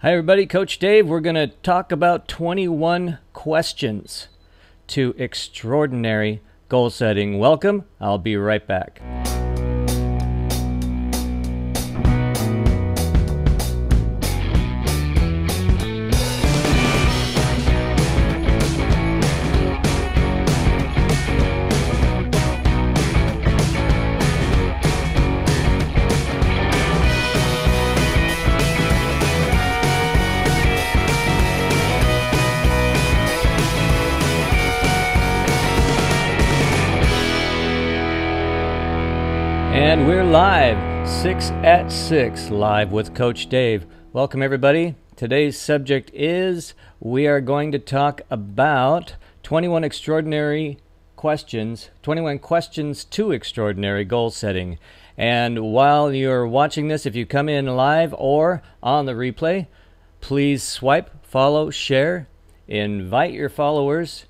Hi everybody, Coach Dave. We're going to talk about 21 questions to extraordinary goal setting. Welcome. I'll be right back. And we're live, 6 at 6, live with Coach Dave. Welcome everybody. Today's subject is we are going to talk about 21 extraordinary questions, 21 questions to extraordinary goal setting. And while you're watching this, if you come in live or on the replay, please swipe, follow, share, invite your followers,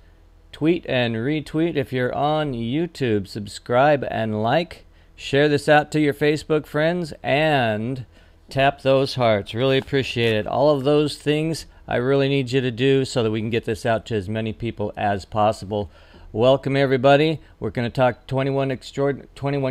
tweet and retweet. If you're on YouTube, subscribe and like. Share this out to your Facebook friends and tap those hearts. Really appreciate it. All of those things I really need you to do so that we can get this out to as many people as possible. Welcome everybody. We're going to talk 21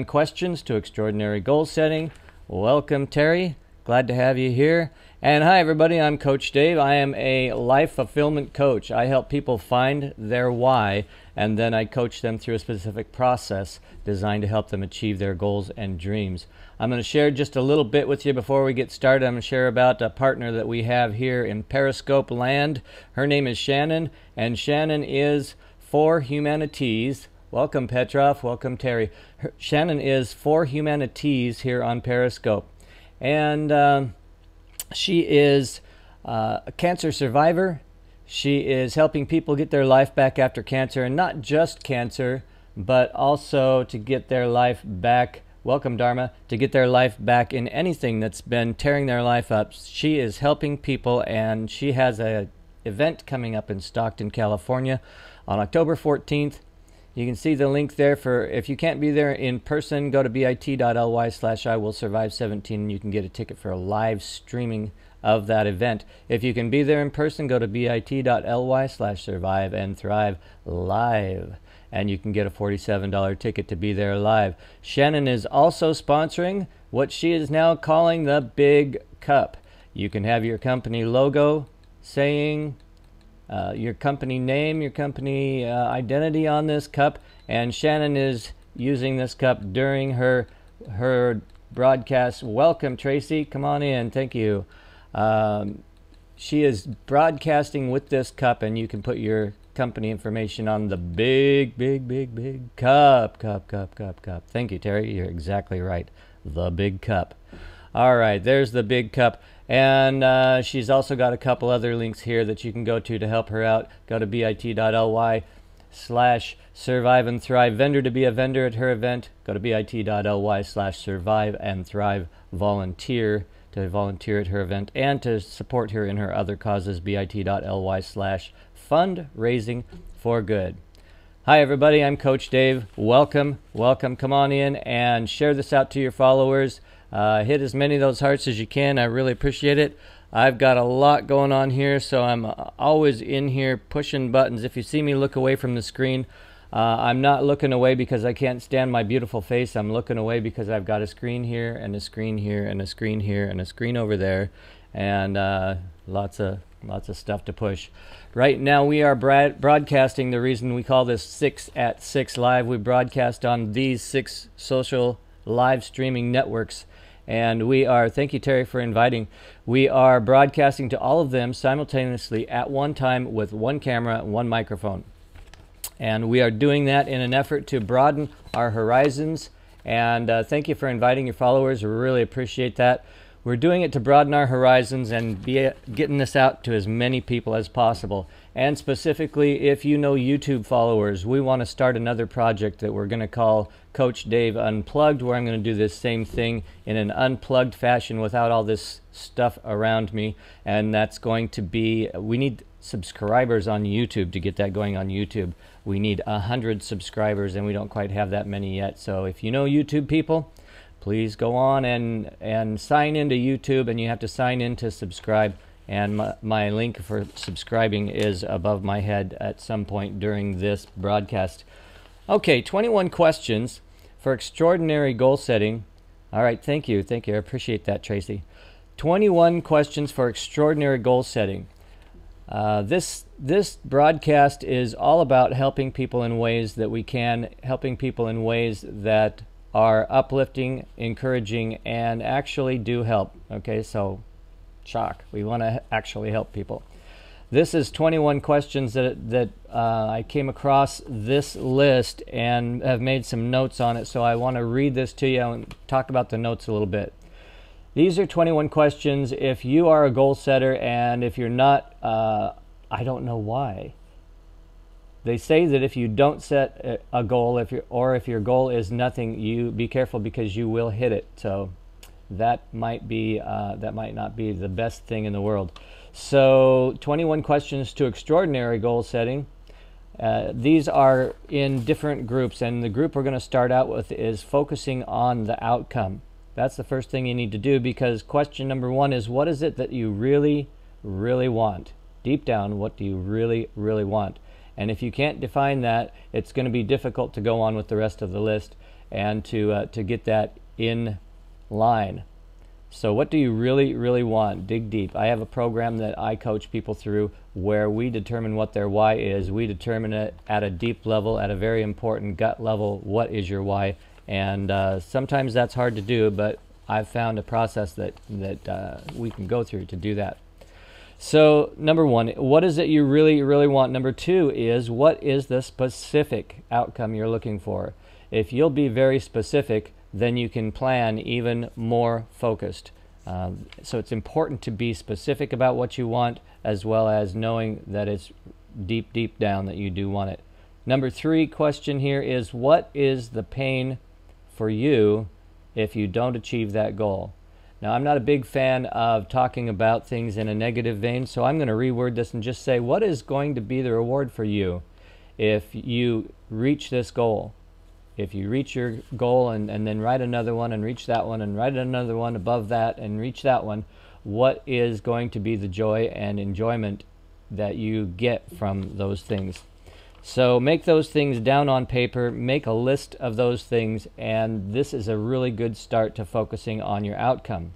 questions to extraordinary goal setting. Welcome Terry. Glad to have you here. And hi everybody, I'm Coach Dave. I am a life fulfillment coach. I help people find their why, and then I coach them through a specific process designed to help them achieve their goals and dreams. I'm going to share just a little bit with you before we get started. I'm going to share about a partner that we have here in Periscope land. Her name is Shannon, and Shannon is For Humanities. Welcome Petrov, welcome Terry. Shannon is For Humanities here on Periscope. And she is a cancer survivor. She is helping people get their life back after cancer, and not just cancer, but also to get their life back. Welcome, Dharma. To get their life back in anything that's been tearing their life up. She is helping people, and she has an event coming up in Stockton, California on October 14th. You can see the link there for, if you can't be there in person, go to bit.ly/IWillSurvive17 and you can get a ticket for a live streaming of that event. If you can be there in person, go to bit.ly/Survive and Thrive Live and you can get a $47 ticket to be there live. Shannon is also sponsoring what she is now calling the Big Cup. You can have your company logo saying your company name, your company identity on this cup, and Shannon is using this cup during her broadcast. Welcome Tracy, come on in, thank you. She is broadcasting with this cup, and you can put your company information on the big cup. Thank you Terry, you're exactly right, the Big Cup. All right, there's the Big Cup. And she's also got a couple other links here that you can go to help her out. Go to bit.ly/Survive and Thrive Vendor to be a vendor at her event. Go to bit.ly/Survive and Thrive Volunteer to volunteer at her event and to support her in her other causes. bit.ly/Fundraising for Good. Hi everybody, I'm Coach Dave. Welcome. Come on in and share this out to your followers. Hit as many of those hearts as you can. I really appreciate it. I've got a lot going on here, so I'm always in here pushing buttons. If you see me look away from the screen, I'm not looking away because I can't stand my beautiful face. I'm looking away because I've got a screen here and a screen here and a screen here and a screen over there, and lots of stuff to push. Right now we are broadcasting. The reason we call this 6 at 6 live, we broadcast on these 6 social live streaming networks. And we are, thank you Terry for inviting, we are broadcasting to all of them simultaneously at one time with one camera and one microphone. And we are doing that in an effort to broaden our horizons. And thank you for inviting your followers. We really appreciate that. We're doing it to broaden our horizons and be getting this out to as many people as possible. And specifically, if you know YouTube followers, we want to start another project that we're going to call Coach Dave Unplugged, where I'm going to do this same thing in an unplugged fashion without all this stuff around me. And that's going to be, we need subscribers on YouTube to get that going on YouTube. We need 100 subscribers, and we don't quite have that many yet. So if you know YouTube people, please go on and sign into YouTube, and you have to sign in to subscribe. and my link for subscribing is above my head at some point during this broadcast. Okay, 21 questions for extraordinary goal setting. All right, thank you. I appreciate that, Tracy. 21 questions for extraordinary goal setting. This broadcast is all about helping people in ways that we can, helping people in ways that are uplifting, encouraging, and actually do help. Okay, so shock. We want to actually help people. This is 21 questions that I came across this list and have made some notes on it, so I want to read this to you and talk about the notes a little bit. These are 21 questions. If you are a goal setter, and if you're not, I don't know why. They say that if you don't set a goal, if your goal is nothing, you be careful because you will hit it. So that might not be the best thing in the world. So 21 questions to extraordinary goal setting. These are in different groups, and the group we're going to start out with is focusing on the outcome. That's the first thing you need to do, because question number 1 is, what is it that you really, really want? Deep down, what do you really, really want? And if you can't define that, it's going to be difficult to go on with the rest of the list and to get that in line. So what do you really, really want? Dig deep. I have a program that I coach people through where we determine what their why is. We determine it at a deep level, at a very important gut level. What is your why? And sometimes that's hard to do, but I've found a process that we can go through to do that. So number 1, what is it you really, really want? Number 2 is, what is the specific outcome you're looking for? If you'll be very specific, then you can plan even more focused. So it's important to be specific about what you want, as well as knowing that it's deep, deep down that you do want it. Number 3 question here is, what is the pain for you if you don't achieve that goal? Now, I'm not a big fan of talking about things in a negative vein, so I'm going to reword this and just say, what is going to be the reward for you if you reach this goal? If you reach your goal and then write another one and reach that one and write another one above that and reach that one, what is going to be the joy and enjoyment that you get from those things? So make those things down on paper, make a list of those things, and this is a really good start to focusing on your outcome.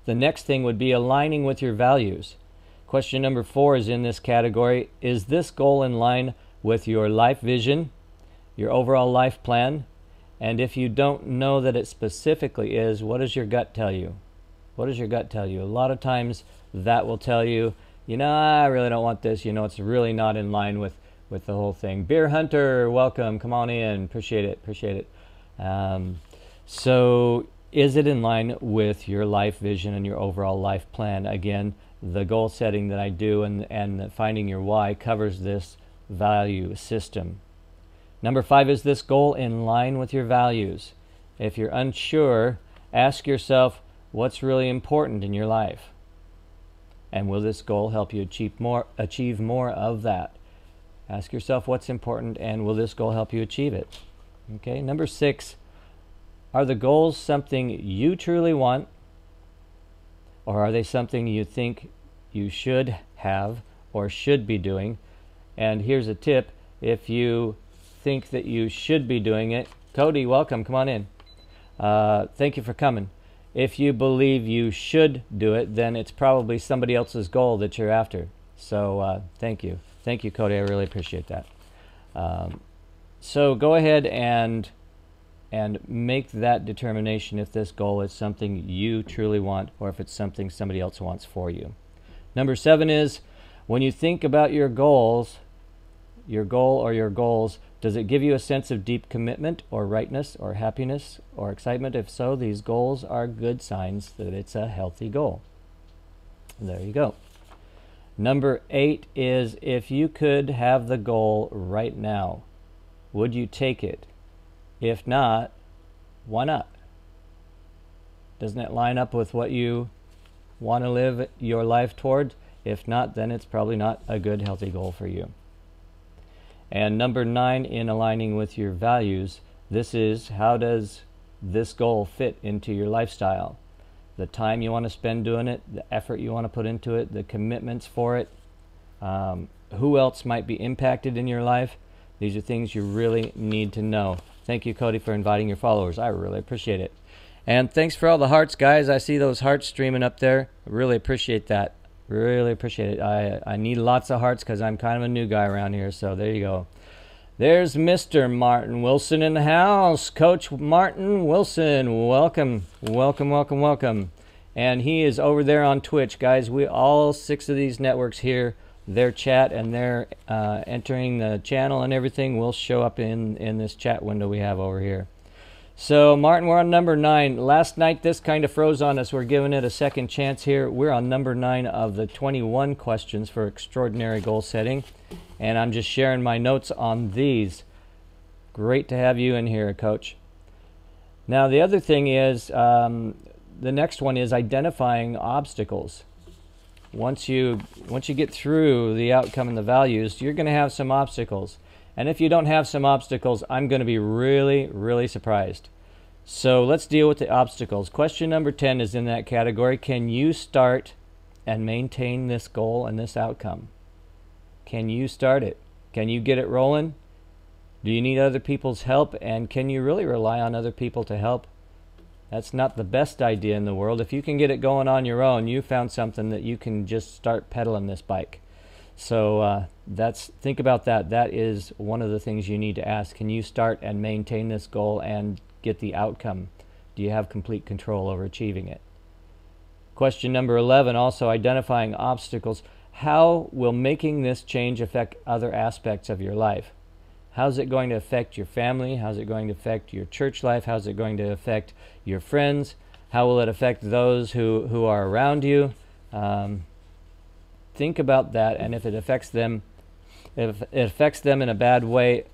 The next thing would be aligning with your values. Question number 4 is in this category. Is this goal in line with your life vision, your overall life plan? And if you don't know that it specifically is, what does your gut tell you? What does your gut tell you? A lot of times that will tell you, I really don't want this. It's really not in line with the whole thing. Beer Hunter, welcome. Come on in. Appreciate it. So is it in line with your life vision and your overall life plan? Again, the goal setting that I do and finding your why covers this value system. Number 5, is this goal in line with your values? If you're unsure, ask yourself, what's really important in your life? And will this goal help you achieve more of that? Ask yourself what's important, and will this goal help you achieve it? Okay. Number 6, are the goals something you truly want, or are they something you think you should have or should be doing? And here's a tip: if you think that you should be doing it, Cody, welcome, come on in. Thank you for coming. If you believe you should do it, then it's probably somebody else's goal that you're after. So thank you, Cody. I really appreciate that. So go ahead and make that determination if this goal is something you truly want, or if it's something somebody else wants for you. Number 7 is, when you think about your goals, your goal or your goals, does it give you a sense of deep commitment or rightness or happiness or excitement? If so, these goals are good signs that it's a healthy goal. There you go. Number 8 is, if you could have the goal right now, would you take it? If not, why not? Doesn't it line up with what you want to live your life toward? If not, then it's probably not a good, healthy goal for you. And number 9, in aligning with your values, this is, how does this goal fit into your lifestyle? the time you want to spend doing it, the effort you want to put into it, the commitments for it, who else might be impacted in your life. These are things you really need to know. Thank you, Cody, for inviting your followers. I really appreciate it. And thanks for all the hearts, guys. I see those hearts streaming up there. I really appreciate that. Really appreciate it. I need lots of hearts because I'm kind of a new guy around here, so there you go. There's Mr. Martin Wilson in the house. Coach Martin Wilson, welcome, welcome, welcome, welcome. And he is over there on Twitch, guys. We all 6 of these networks here, their chat and their entering the channel and everything will show up in this chat window we have over here. So, Martin, we're on number 9. Last night, this kind of froze on us. We're giving it a second chance here. We're on number 9 of the 21 questions for extraordinary goal setting. And I'm just sharing my notes on these. Great to have you in here, Coach. Now, the other thing is, the next one is identifying obstacles. Once you get through the outcome and the values, you're going to have some obstacles. And if you don't have some obstacles, I'm going to be really, really surprised. So let's deal with the obstacles. Question number 10 is in that category. Can you start and maintain this goal and this outcome? Can you start it? Can you get it rolling? Do you need other people's help? And can you really rely on other people to help? That's not the best idea in the world. If you can get it going on your own, you found something that you can just start pedaling this bike. So think about that. That is one of the things you need to ask. Can you start and maintain this goal and get the outcome? Do you have complete control over achieving it? Question number 11, also identifying obstacles. How will making this change affect other aspects of your life? How's it going to affect your family? How's it going to affect your church life? How's it going to affect your friends? How will it affect those who are around you? Think about that, and if it affects them in a bad way,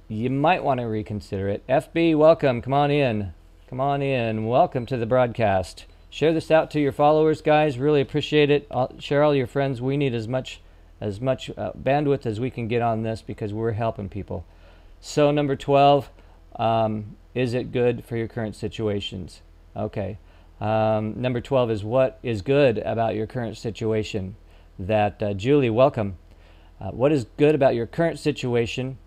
you might want to reconsider it. FB, welcome. Come on in. Come on in. Welcome to the broadcast. Share this out to your followers, guys. Really appreciate it. Share all your friends. We need as much bandwidth as we can get on this because we're helping people. So number 12, is it good for your current situations? Okay. Number 12 is what is good about your current situation. Julie, welcome. What is good about your current situation?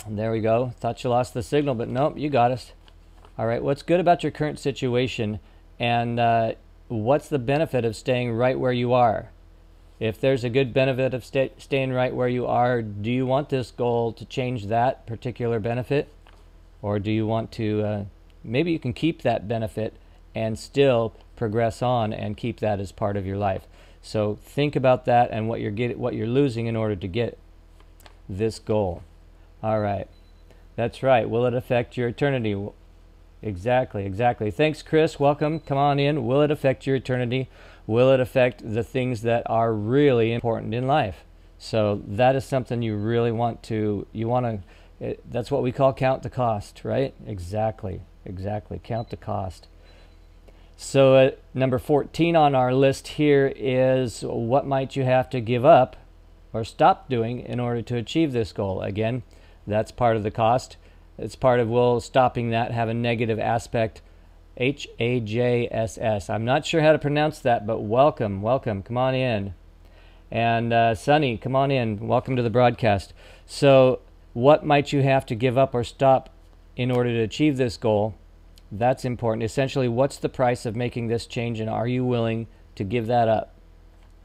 And there we go. Thought you lost the signal, but nope, you got us. All right, what's good about your current situation, and what's the benefit of staying right where you are? If there's a good benefit of staying right where you are, do you want this goal to change that particular benefit? Or do you want to, maybe you can keep that benefit and still progress on and keep that as part of your life. So think about that and what you're losing in order to get this goal. All right. That's right. Will it affect your eternity? Exactly. Thanks, Chris. Welcome. Come on in. Will it affect your eternity? Will it affect the things that are really important in life? So that is something you really want to, that's what we call count the cost, right? Exactly. Count the cost. So number 14 on our list here is what might you have to give up or stop doing in order to achieve this goal? Again, that's part of the cost. It's part of, will stopping that have a negative aspect? HAJSS. I'm not sure how to pronounce that, but welcome. Come on in. And Sunny, come on in. Welcome to the broadcast. So what might you have to give up or stop in order to achieve this goal? That's important. Essentially, what's the price of making this change, and are you willing to give that up?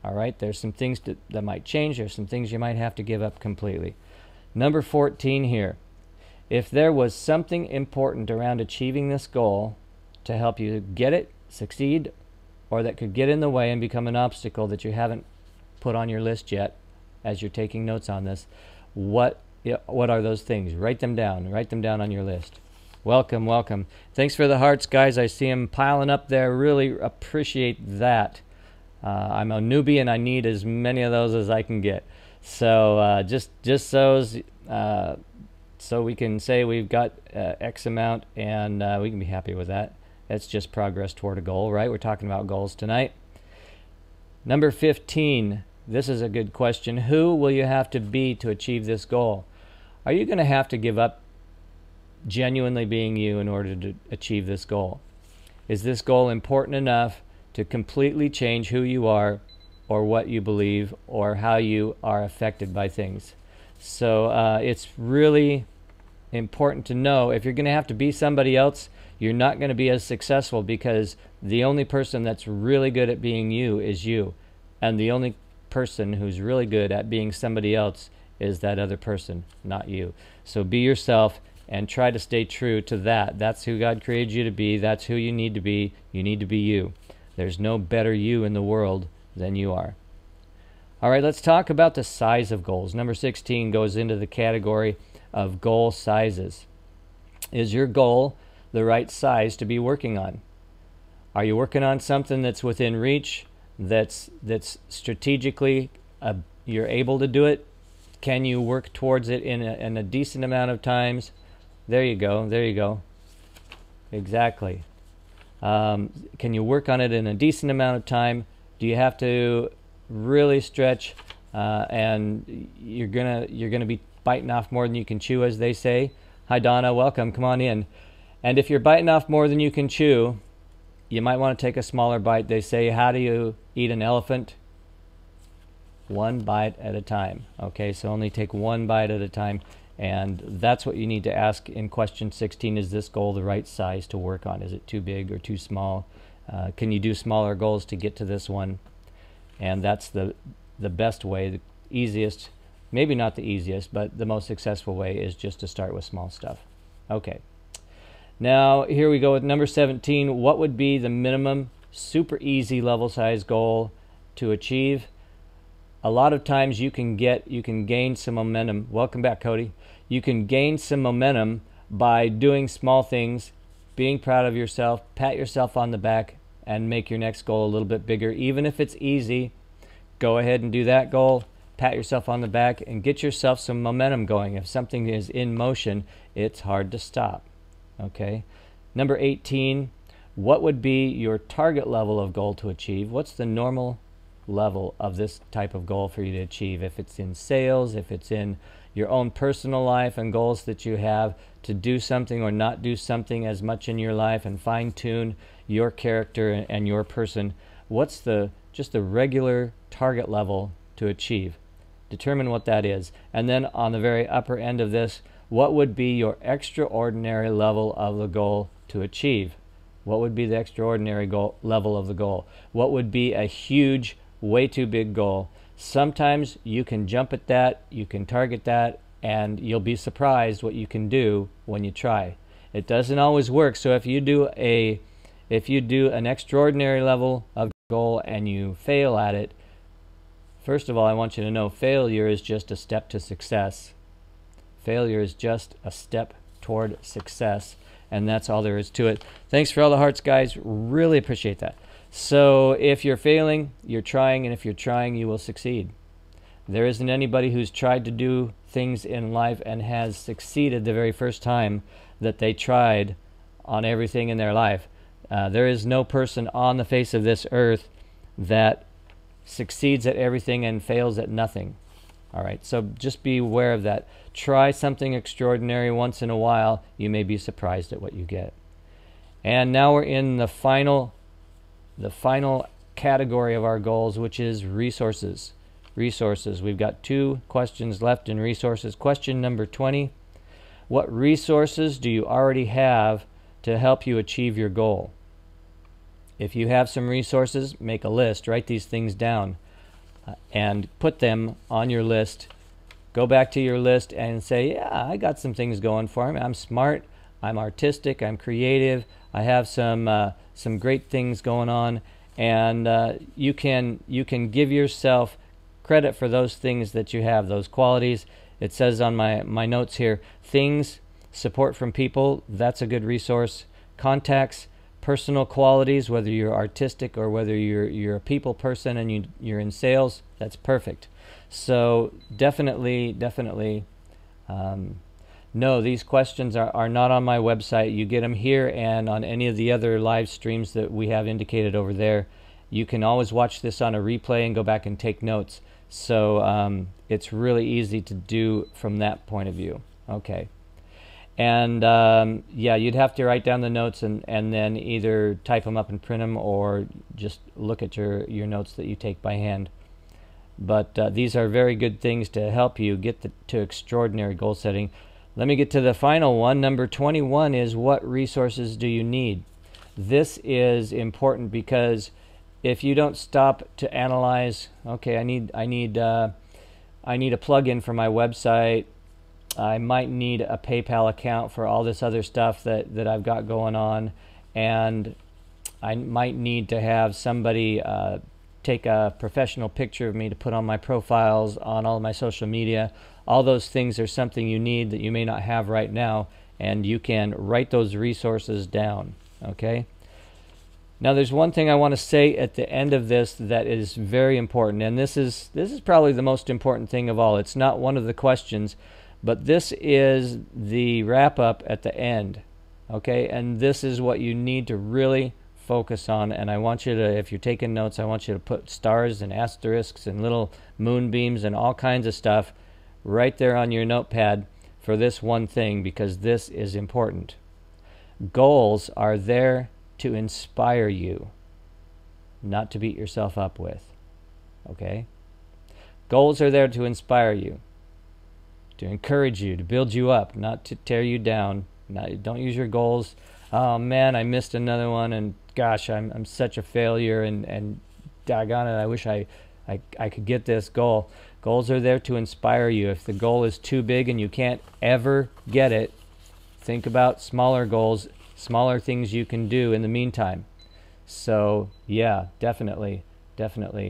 All right, there's some things that might change. There's some things you might have to give up completely. Number 14 here. If there was something important around achieving this goal to help you get it, succeed, or that could get in the way and become an obstacle that you haven't put on your list yet as you're taking notes on this, what are those things? Write them down on your list. Welcome. Thanks for the hearts, guys. I see them piling up there. Really appreciate that. I'm a newbie and I need as many of those as I can get. So just those, so we can say we've got X amount, and we can be happy with that. That's just progress toward a goal, right? We're talking about goals tonight. Number 15. This is a good question. Who will you have to be to achieve this goal? Are you going to have to give up genuinely being you in order to achieve this goal? Is this goal important enough to completely change who you are or what you believe or how you are affected by things? So it's really important to know if you're going to have to be somebody else, you're not going to be as successful, because the only person that's really good at being you is you. And the only person who's really good at being somebody else is that other person, not you. So be yourself and try to stay true to that. That's who God created you to be. That's who you need to be. You need to be you. There's no better you in the world than you are. All right, let's talk about the size of goals. Number 16 goes into the category of goal sizes. Is your goal the right size to be working on? Are you working on something that's within reach, that's strategically you're able to do it? Can you work towards it in a decent amount of times? There you go. There you go. Exactly. Can you work on it in a decent amount of time? Do you have to really stretch, and you're gonna be biting off more than you can chew, as they say? Hi Donna, welcome. Come on in. And if you're biting off more than you can chew, you might want to take a smaller bite. They say, how do you eat an elephant? One bite at a time. Okay, so only take one bite at a time. And that's what you need to ask in question 16. Is this goal the right size to work on? Is it too big or too small? Can you do smaller goals to get to this one? And that's the best way, the easiest, maybe not the easiest, but the most successful way is just to start with small stuff. Okay. Now, here we go with number 17. What would be the minimum super easy level size goal to achieve? A lot of times you can gain some momentum. Welcome back, Cody. You can gain some momentum by doing small things, being proud of yourself, pat yourself on the back, and make your next goal a little bit bigger. Even if it's easy, go ahead and do that goal, pat yourself on the back, and get yourself some momentum going. If something is in motion, it's hard to stop. Okay. Number 18, what would be your target level of goal to achieve? What's the normal level of this type of goal for you to achieve? If it's in sales, if it's in your own personal life and goals that you have to do something or not do something as much in your life and fine-tune your character and your person, what's just the regular target level to achieve? Determine what that is. And then on the very upper end of this, what would be your extraordinary level of the goal to achieve? What would be the extraordinary level of the goal? What would be a huge, way too big goal? Sometimes you can jump at that, you can target that, and you'll be surprised what you can do when you try. It doesn't always work. So if you do an extraordinary level of goal and you fail at it, first of all, I want you to know failure is just a step to success. Failure is just a step toward success, and that's all there is to it. Thanks for all the hearts, guys. Really appreciate that. So if you're failing, you're trying, and if you're trying, you will succeed. There isn't anybody who's tried to do things in life and has succeeded the very first time that they tried on everything in their life. There is no person on the face of this earth that succeeds at everything and fails at nothing. All right, so just be aware of that. Try something extraordinary once in a while. You may be surprised at what you get. And now we're in the final category of our goals, which is resources. Resources. We've got 2 questions left in resources. Question number 20. What resources do you already have to help you achieve your goal? If you have some resources, make a list. Write these things down and put them on your list. Go back to your list and say, yeah, I got some things going for me. I'm smart, I'm artistic, I'm creative, I have some great things going on, and you can give yourself credit for those things that you have, those qualities. It says on my notes here, things, support from people, that's a good resource. Contacts, personal qualities, whether you're artistic or whether you're a people person and you're in sales, that's perfect. So definitely, no, these questions are not on my website. You get them here and on any of the other live streams that we have indicated over there. You can always watch this on a replay and go back and take notes. So it's really easy to do from that point of view. Okay. And yeah, you'd have to write down the notes and then either type them up and print them or just look at your notes that you take by hand. But these are very good things to help you get to extraordinary goal setting. Let me get to the final one. Number 21 is, what resources do you need? This is important because if you don't stop to analyze, okay, I need a plug-in for my website. I might need a PayPal account for all this other stuff that I've got going on, and I might need to have somebody take a professional picture of me to put on my profiles on all of my social media. All those things are something you need that you may not have right now, and you can write those resources down, okay? Now there's one thing I want to say at the end of this that is very important, and this is probably the most important thing of all. It's not one of the questions, but this is the wrap-up at the end, okay? And this is what you need to really focus on, and I want you to, if you're taking notes, I want you to put stars and asterisks and little moonbeams and all kinds of stuff right there on your notepad for this one thing, because this is important. Goals are there to inspire you, not to beat yourself up with, okay? Goals are there to inspire you, to encourage you, to build you up, not to tear you down. Don't use your goals, oh man, I missed another one, and gosh, I'm such a failure, and daggone it, I wish I could get this goal. Goals are there to inspire you. If the goal is too big and you can't ever get it, think about smaller goals, smaller things you can do in the meantime. So yeah, definitely, Terry,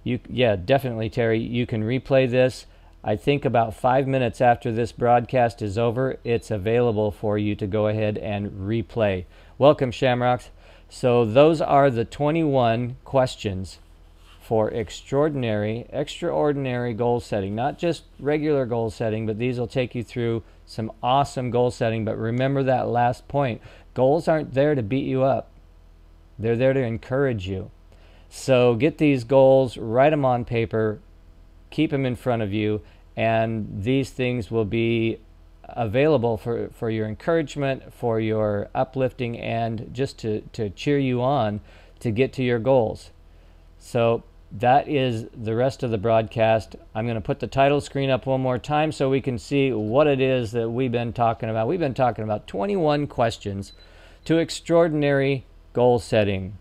you can replay this. I think about 5 minutes after this broadcast is over, it's available for you to go ahead and replay. Welcome, Shamrocks. So those are the 21 questions for extraordinary goal setting. Not just regular goal setting, but these will take you through some awesome goal setting. But remember that last point. Goals aren't there to beat you up. They're there to encourage you. So get these goals, write them on paper, keep them in front of you, and these things will be available for your encouragement, for your uplifting, and just to cheer you on to get to your goals. So that is the rest of the broadcast. I'm going to put the title screen up one more time so we can see what it is that we've been talking about. We've been talking about 21 questions to extraordinary goal setting.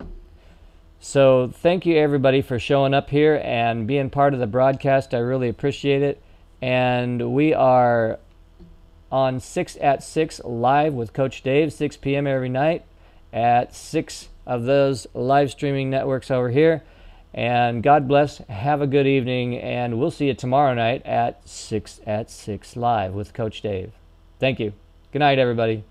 So thank you everybody for showing up here and being part of the broadcast. I really appreciate it. And we are on 6 at 6 live with Coach Dave, 6 p.m. every night at 6 of those live streaming networks over here. And God bless, have a good evening, and we'll see you tomorrow night at 6 at 6 live with Coach Dave. Thank you. Good night, everybody.